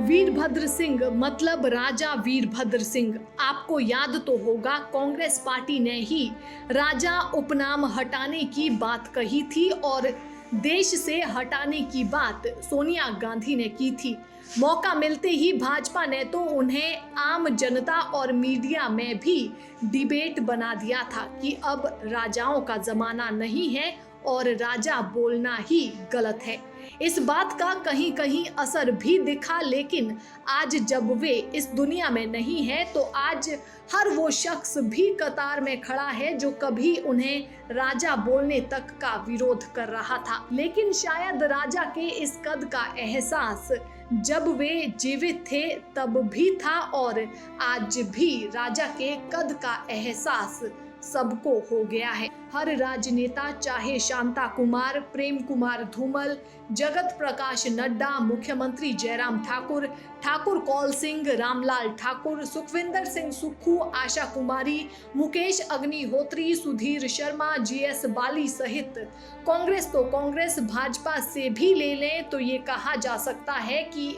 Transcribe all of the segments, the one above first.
वीरभद्र सिंह मतलब राजा वीरभद्र सिंह। आपको याद तो होगा कांग्रेस पार्टी ने ही राजा उपनाम हटाने की बात कही थी और देश से हटाने की बात सोनिया गांधी ने की थी। मौका मिलते ही भाजपा ने तो उन्हें आम जनता और मीडिया में भी डिबेट बना दिया था कि अब राजाओं का जमाना नहीं है और राजा बोलना ही गलत है। इस बात का कहीं कहीं असर भी दिखा, लेकिन आज जब वे इस दुनिया में नहीं है तो आज हर वो शख्स भी कतार में खड़ा है जो कभी उन्हें राजा बोलने तक का विरोध कर रहा था। लेकिन शायद राजा के इस कद का एहसास जब वे जीवित थे तब भी था और आज भी राजा के कद का एहसास सबको हो गया है। हर राजनेता, चाहे शांता कुमार, प्रेम कुमार धूमल, जगत प्रकाश नड्डा, मुख्यमंत्री जयराम ठाकुर, ठाकुर कौल सिंह, रामलाल ठाकुर, सुखविंदर सिंह सुक्खू, आशा कुमारी, मुकेश अग्निहोत्री, सुधीर शर्मा, जीएस बाली सहित कांग्रेस तो कांग्रेस, भाजपा से भी ले लें तो ये कहा जा सकता है कि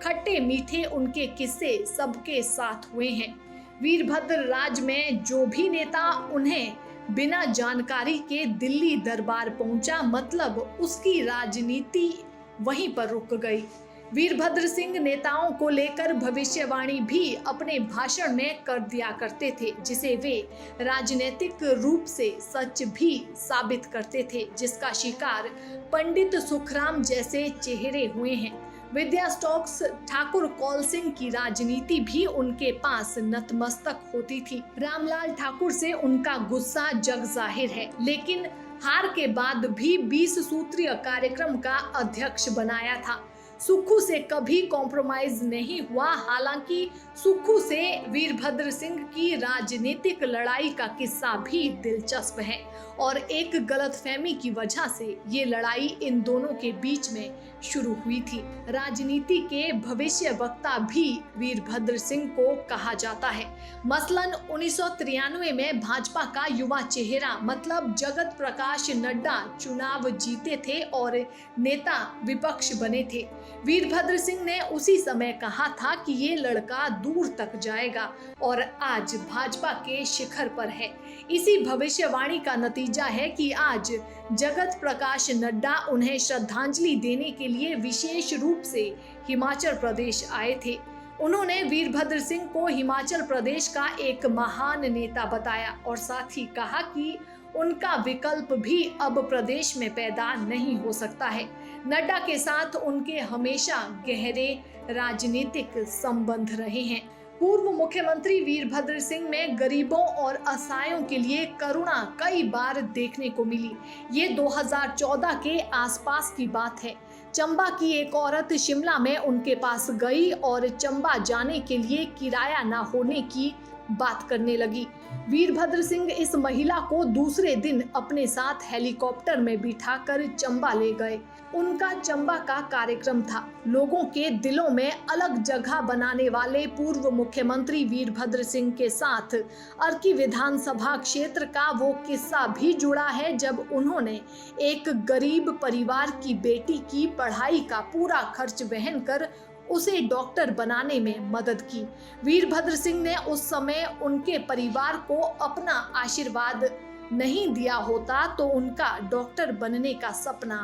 खट्टे मीठे उनके किस्से सबके साथ हुए हैं। वीरभद्र राज में जो भी नेता उन्हें बिना जानकारी के दिल्ली दरबार पहुंचा, मतलब उसकी राजनीति वहीं पर रुक गई। वीरभद्र सिंह नेताओं को लेकर भविष्यवाणी भी अपने भाषण में कर दिया करते थे, जिसे वे राजनीतिक रूप से सच भी साबित करते थे, जिसका शिकार पंडित सुखराम जैसे चेहरे हुए हैं। विद्या स्टोक्स, ठाकुर कौल सिंह की राजनीति भी उनके पास नतमस्तक होती थी। रामलाल ठाकुर से उनका गुस्सा जग जाहिर है, लेकिन हार के बाद भी 20 सूत्रीय कार्यक्रम का अध्यक्ष बनाया था। सुक्खू से कभी कॉम्प्रोमाइज नहीं हुआ। हालांकि सुक्खू से वीरभद्र सिंह की राजनीतिक लड़ाई का किस्सा भी दिलचस्प है और एक गलतफहमी की वजह से ये लड़ाई इन दोनों के बीच में शुरू हुई थी। राजनीति के भविष्य वक्ता भी वीरभद्र सिंह को कहा जाता है। मसलन 1993 में भाजपा का युवा चेहरा मतलब जगत प्रकाश नड्डा चुनाव जीते थे और नेता विपक्ष बने थे। वीरभद्र सिंह ने उसी समय कहा था कि ये लड़का दूर तक जाएगा और आज भाजपा के शिखर पर है। इसी भविष्यवाणी का नतीजा है कि आज जगत प्रकाश नड्डा उन्हें श्रद्धांजलि देने के लिए विशेष रूप से हिमाचल प्रदेश आए थे। उन्होंने वीरभद्र सिंह को हिमाचल प्रदेश का एक महान नेता बताया और साथ ही कहा कि उनका विकल्प भी अब प्रदेश में पैदा नहीं हो सकता है। नड्डा के साथ उनके हमेशा गहरे राजनीतिक संबंध रहे हैं। पूर्व मुख्यमंत्री वीरभद्र सिंह में गरीबों और असहायों के लिए करुणा कई बार देखने को मिली। ये 2014 के आसपास की बात है। चंबा की एक औरत शिमला में उनके पास गई और चंबा जाने के लिए किराया ना होने की बात करने लगी। वीरभद्र सिंह इस महिला को दूसरे दिन अपने साथ हेलीकॉप्टर में बिठाकर चंबा ले गए। उनका चंबा का कार्यक्रम था। लोगों के दिलों में अलग जगह बनाने वाले पूर्व मुख्यमंत्री वीरभद्र सिंह के साथ अर्की विधानसभा क्षेत्र का वो किस्सा भी जुड़ा है जब उन्होंने एक गरीब परिवार की बेटी की पढ़ाई का पूरा खर्च वहन कर उसे डॉक्टर बनाने में मदद की। वीरभद्र सिंह ने उस समय उनके परिवार को अपना आशीर्वाद नहीं दिया होता तो उनका डॉक्टर बनने का सपना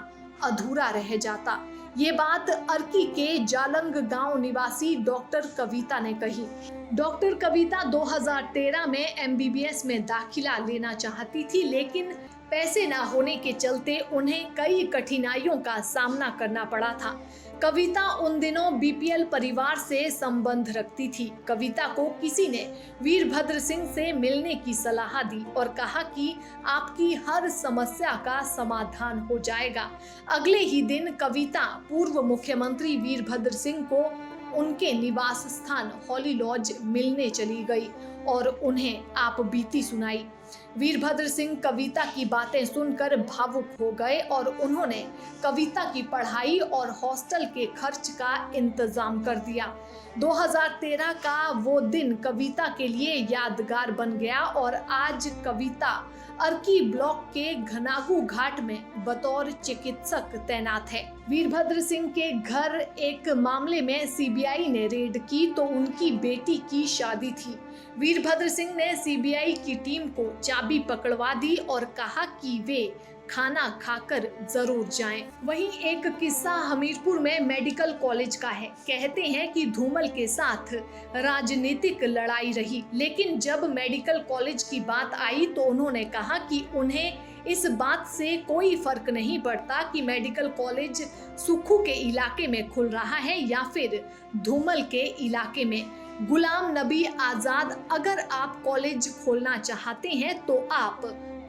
अधूरा रह जाता। ये बात अर्की के जालंग गांव निवासी डॉक्टर कविता ने कही। डॉक्टर कविता 2013 में एमबीबीएस में दाखिला लेना चाहती थी, लेकिन पैसे ना होने के चलते उन्हें कई कठिनाइयों का सामना करना पड़ा था। कविता उन दिनों बीपीएल परिवार से संबंध रखती थी। कविता को किसी ने वीरभद्र सिंह से मिलने की सलाह दी और कहा कि आपकी हर समस्या का समाधान हो जाएगा। अगले ही दिन कविता पूर्व मुख्यमंत्री वीरभद्र सिंह को उनके निवास स्थान हॉली लॉज मिलने चली गई और उन्हें आप बीती सुनाई। वीरभद्र सिंह कविता की बातें सुनकर भावुक हो गए और उन्होंने कविता की पढ़ाई और हॉस्टल के खर्च का इंतजाम कर दिया। 2013 का वो दिन कविता के लिए यादगार बन गया और आज कविता अर्की ब्लॉक के घनागू घाट में बतौर चिकित्सक तैनात है। वीरभद्र सिंह के घर एक मामले में सीबीआई ने रेड की तो उनकी बेटी की शादी थी। वीरभद्र सिंह ने सीबीआई की टीम को चाबी पकड़वा दी और कहा कि वे खाना खाकर जरूर जाएं। वहीं एक किस्सा हमीरपुर में मेडिकल कॉलेज का है। कहते हैं कि धूमल के साथ राजनीतिक लड़ाई रही, लेकिन जब मेडिकल कॉलेज की बात आई तो उन्होंने कहा कि उन्हें इस बात से कोई फर्क नहीं पड़ता कि मेडिकल कॉलेज सुक्खू के इलाके में खुल रहा है या फिर धूमल के इलाके में। गुलाम नबी आजाद, अगर आप कॉलेज खोलना चाहते हैं तो आप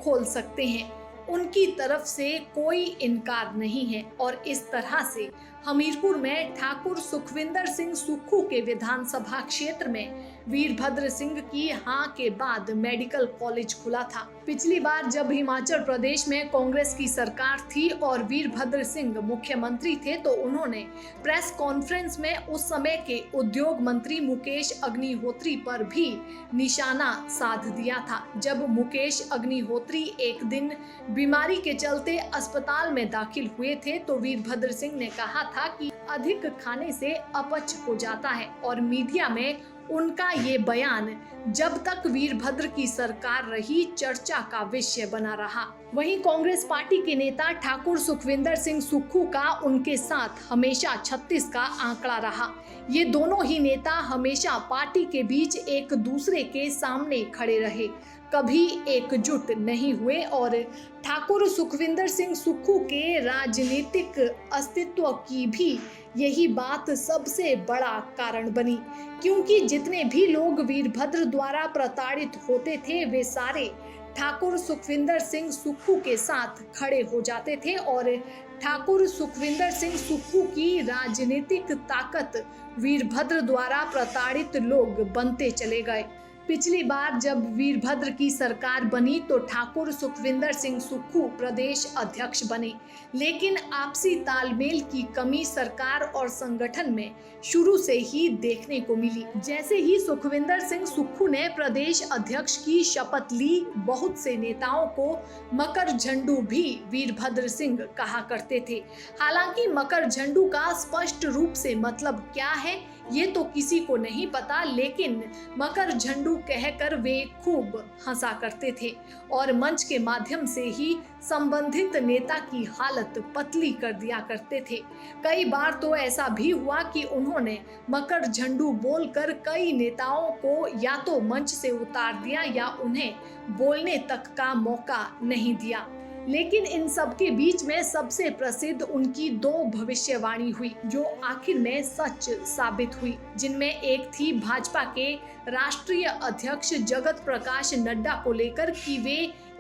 खोल सकते हैं, उनकी तरफ से कोई इनकार नहीं है। और इस तरह से हमीरपुर में ठाकुर सुखविंदर सिंह सुक्खू के विधानसभा क्षेत्र में वीरभद्र सिंह की हाँ के बाद मेडिकल कॉलेज खुला था। पिछली बार जब हिमाचल प्रदेश में कांग्रेस की सरकार थी और वीरभद्र सिंह मुख्यमंत्री थे तो उन्होंने प्रेस कॉन्फ्रेंस में उस समय के उद्योग मंत्री मुकेश अग्निहोत्री पर भी निशाना साध दिया था। जब मुकेश अग्निहोत्री एक दिन बीमारी के चलते अस्पताल में दाखिल हुए थे तो वीरभद्र सिंह ने कहा था कि अधिक खाने से अपच हो जाता है और मीडिया में उनका ये बयान जब तक वीरभद्र की सरकार रही चर्चा का विषय बना रहा। वहीं कांग्रेस पार्टी के नेता ठाकुर सुखविंदर सिंह सुक्खू का उनके साथ हमेशा 36 का आंकड़ा रहा। ये दोनों ही नेता हमेशा पार्टी के बीच एक दूसरे के सामने खड़े रहे, कभी एकजुट नहीं हुए और ठाकुर सुखविंदर सिंह सुक्खू के राजनीतिक अस्तित्व की भी यही बात सबसे बड़ा कारण बनी, क्योंकि जितने भी लोग वीरभद्र द्वारा प्रताड़ित होते थे वे सारे ठाकुर सुखविंदर सिंह सुक्खू के साथ खड़े हो जाते थे और ठाकुर सुखविंदर सिंह सुक्खू की राजनीतिक ताकत वीरभद्र द्वारा प्रताड़ित लोग बनते चले गए। पिछली बार जब वीरभद्र की सरकार बनी तो ठाकुर सुखविंदर सिंह सुक्खू प्रदेश अध्यक्ष बने, लेकिन आपसी तालमेल की कमी सरकार और संगठन में शुरू से ही देखने को मिली। जैसे ही सुखविंदर सिंह सुक्खू ने प्रदेश अध्यक्ष की शपथ ली, बहुत से नेताओं को मकर झंडू भी वीरभद्र सिंह कहा करते थे। हालांकि मकर झंडू का स्पष्ट रूप से मतलब क्या है ये तो किसी को नहीं पता, लेकिन मकर झंडू कहकर वे खूब हंसा करते थे और मंच के माध्यम से ही संबंधित नेता की हालत पतली कर दिया करते थे। कई बार तो ऐसा भी हुआ कि उन्होंने मकर झंडू बोलकर कई नेताओं को या तो मंच से उतार दिया या उन्हें बोलने तक का मौका नहीं दिया। लेकिन इन सब के बीच में सबसे प्रसिद्ध उनकी दो भविष्यवाणी हुई जो आखिर में सच साबित हुई, जिनमें एक थी भाजपा के राष्ट्रीय अध्यक्ष जगत प्रकाश नड्डा को लेकर कि वे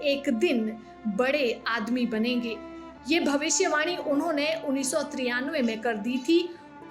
एक दिन बड़े आदमी बनेंगे। ये भविष्यवाणी उन्होंने 1993 में कर दी थी।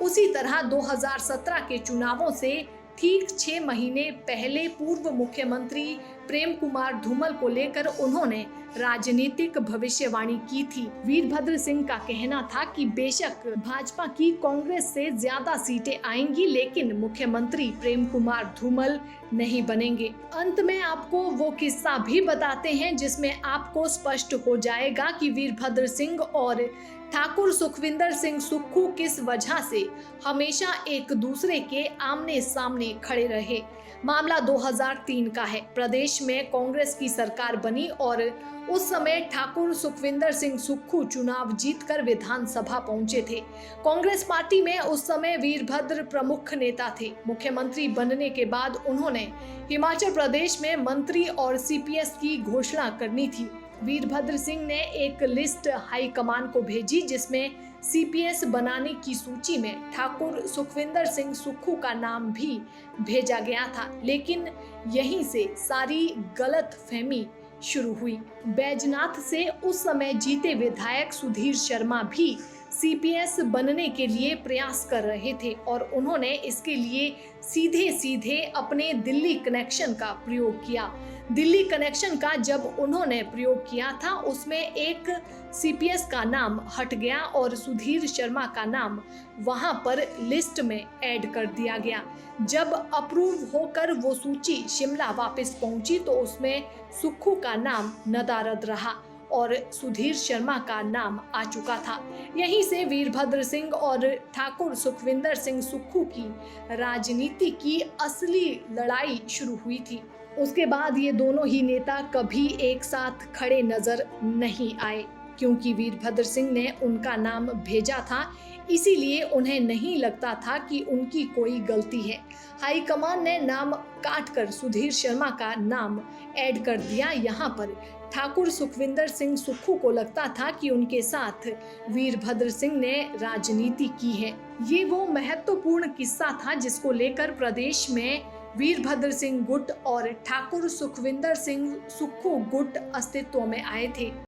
उसी तरह 2017 के चुनावों से ठीक 6 महीने पहले पूर्व मुख्यमंत्री प्रेम कुमार धूमल को लेकर उन्होंने राजनीतिक भविष्यवाणी की थी। वीरभद्र सिंह का कहना था कि बेशक भाजपा की कांग्रेस से ज्यादा सीटें आएंगी, लेकिन मुख्यमंत्री प्रेम कुमार धूमल नहीं बनेंगे। अंत में आपको वो किस्सा भी बताते हैं जिसमें आपको स्पष्ट हो जाएगा कि वीरभद्र सिंह और ठाकुर सुखविंदर सिंह सुक्खू किस वजह से हमेशा एक दूसरे के आमने सामने खड़े रहे। मामला 2003 का है। प्रदेश में कांग्रेस की सरकार बनी और उस समय ठाकुर सुखविंदर सिंह सुक्खू चुनाव जीतकर विधानसभा पहुंचे थे। कांग्रेस पार्टी में उस समय वीरभद्र प्रमुख नेता थे। मुख्यमंत्री बनने के बाद उन्होंने हिमाचल प्रदेश में मंत्री और सीपीएस की घोषणा करनी थी। वीरभद्र सिंह ने एक लिस्ट हाईकमान को भेजी जिसमें सीपीएस बनाने की सूची में ठाकुर सुखविंदर सिंह सुक्खू का नाम भी भेजा गया था, लेकिन यहीं से सारी गलतफहमी शुरू हुई। बैजनाथ से उस समय जीते विधायक सुधीर शर्मा भी सीपीएस बनने के लिए प्रयास कर रहे थे और उन्होंने इसके लिए सीधे सीधे अपने दिल्ली कनेक्शन का प्रयोग किया। दिल्ली कनेक्शन का जब उन्होंने प्रयोग किया था उसमें एक सीपीएस का नाम हट गया और सुधीर शर्मा का नाम वहां पर लिस्ट में ऐड कर दिया गया। जब अप्रूव होकर वो सूची शिमला वापस पहुंची तो उसमें सुक्खू का नाम नदारद रहा और सुधीर शर्मा का नाम आ चुका था। यहीं से वीरभद्र सिंह और ठाकुर सुखविंदर सिंह सुक्खू की राजनीति की असली लड़ाई शुरू हुई थी। उसके बाद ये दोनों ही नेता कभी एक साथ खड़े नजर नहीं आए, क्योंकि वीरभद्र सिंह ने उनका नाम भेजा था, इसीलिए उन्हें नहीं लगता था कि उनकी कोई गलती है। हाईकमान ने नाम काटकर सुधीर शर्मा का नाम ऐड कर दिया। यहाँ पर ठाकुर सुखविंदर सिंह सुक्खू को लगता था कि उनके साथ वीरभद्र सिंह ने राजनीति की है। ये वो महत्वपूर्ण किस्सा था जिसको लेकर प्रदेश में वीरभद्र सिंह गुट और ठाकुर सुखविंदर सिंह सुक्खू गुट अस्तित्व में आए थे।